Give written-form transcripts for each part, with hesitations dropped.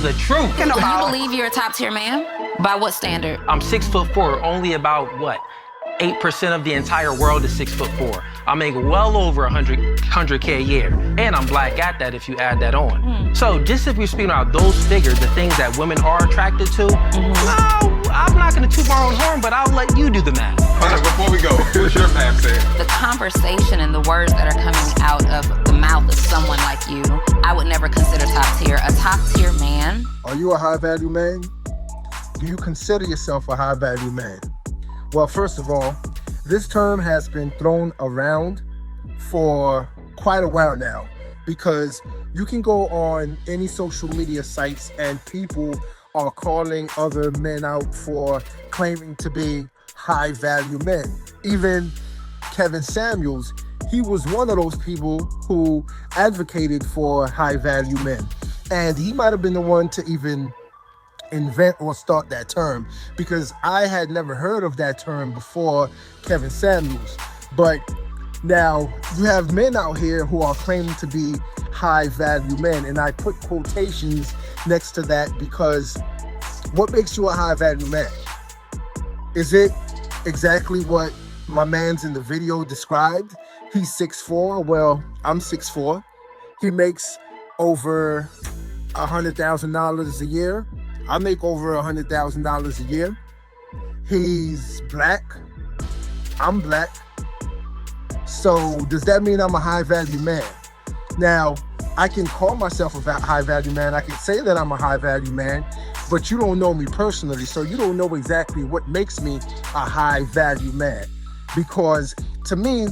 the truth. Do you believe you're a top tier man? By what standard? I'm 6'4". Only about what? 8% of the entire world is 6'4". I make well over 100K a year. And I'm black at that if you add that on. So just if you're speaking about those figures, the things that women are attracted to, no, I'm not gonna toot my own horn, but I'll let you do the math. All right, before we go, what's your path saying? The conversation and the words that are coming out of the mouth of someone like you, I would never consider top tier. A top tier man. Are you a high value man? Do you consider yourself a high value man? Well, first of all, this term has been thrown around for quite a while now, because you can go on any social media sites and people are calling other men out for claiming to be high value men. Even Kevin Samuels, he was one of those people who advocated for high value men. And he might have been the one to even invent or start that term, because I had never heard of that term before Kevin Samuels. But now you have men out here who are claiming to be high value men, and I put quotations next to that because what makes you a high value man? Is it exactly what my man's in the video described? He's 6'4". Well, I'm 6'4". He makes over $100,000 a year. I make over $100,000 a year. He's black. I'm black. So does that mean I'm a high value man? Now, I can call myself a high value man. I can say that I'm a high value man, but you don't know me personally. So you don't know exactly what makes me a high value man. Because to me,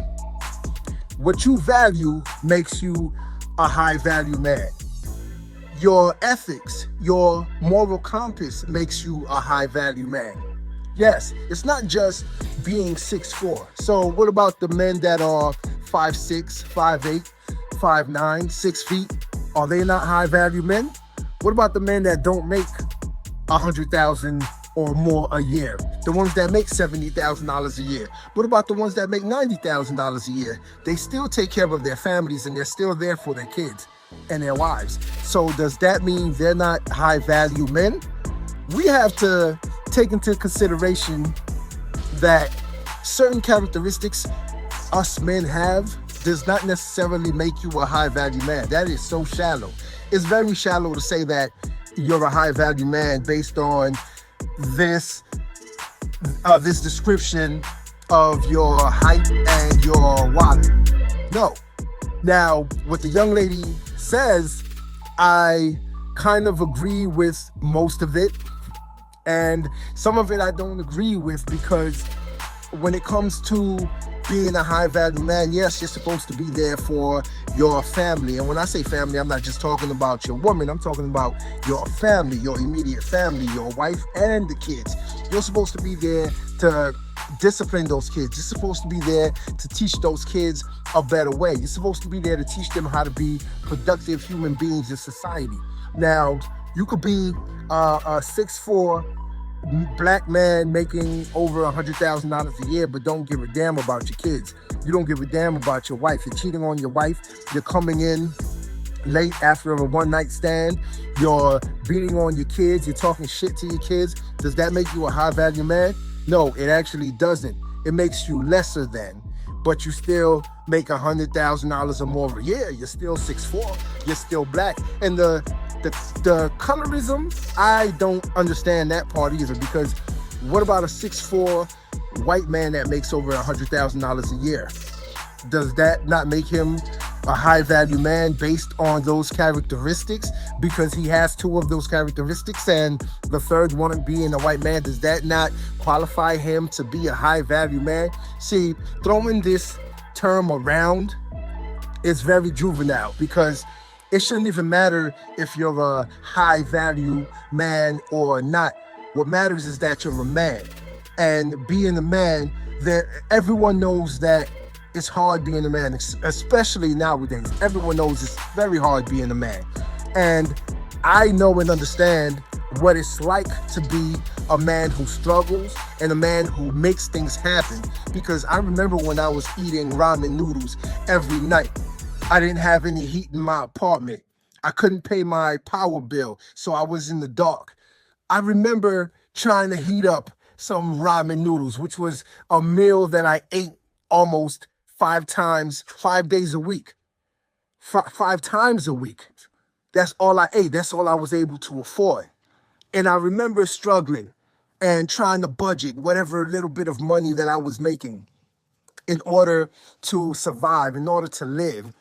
what you value makes you a high value man. Your ethics, your moral compass makes you a high value man. Yes, it's not just being 6'4". So what about the men that are 5'6", 5'8", 5'9", 6 feet? Are they not high value men? What about the men that don't make $100,000 or more a year? The ones that make $70,000 a year? What about the ones that make $90,000 a year? They still take care of their families and they're still there for their kids and their wives. So does that mean they're not high value men? We have to take into consideration that certain characteristics us men have does not necessarily make you a high value man. That is so shallow. It's very shallow to say that you're a high value man based on this description of your height and your wallet. No. Now, what the young lady says, I kind of agree with most of it, and some of it I don't agree with, because when it comes to being a high value man, yes, you're supposed to be there for your family. And when I say family, I'm not just talking about your woman, I'm talking about your family, your immediate family, your wife and the kids. You're supposed to be there to discipline those kids. You're supposed to be there to teach those kids a better way. You're supposed to be there to teach them how to be productive human beings in society. Now, you could be a 6'4" black man making over $100,000 a year, but don't give a damn about your kids. You don't give a damn about your wife. You're cheating on your wife. You're coming in late after a one-night stand. You're beating on your kids. You're talking shit to your kids. Does that make you a high-value man? No, it actually doesn't. It makes you lesser than. But you still make $100,000 or more a year. You're still 6'4". You're still black. And the colorism, I don't understand that part either, because what about a 6'4" white man that makes over $100,000 a year? Does that not make him a high value man based on those characteristics? Because he has two of those characteristics and the third one being a white man, does that not qualify him to be a high value man? See, throwing this term around is very juvenile, because it shouldn't even matter if you're a high value man or not. What matters is that you're a man. And being a man, everyone knows that it's hard being a man, especially nowadays. Everyone knows it's very hard being a man. And I know and understand what it's like to be a man who struggles and a man who makes things happen. Because I remember when I was eating ramen noodles every night. I didn't have any heat in my apartment. I couldn't pay my power bill, so I was in the dark. I remember trying to heat up some ramen noodles, which was a meal that I ate almost 5 times, 5 days a week. 5 times a week. That's all I ate. That's all I was able to afford. And I remember struggling and trying to budget whatever little bit of money that I was making in order to survive, in order to live.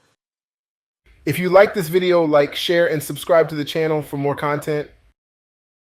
If you like this video, like, share, and subscribe to the channel for more content.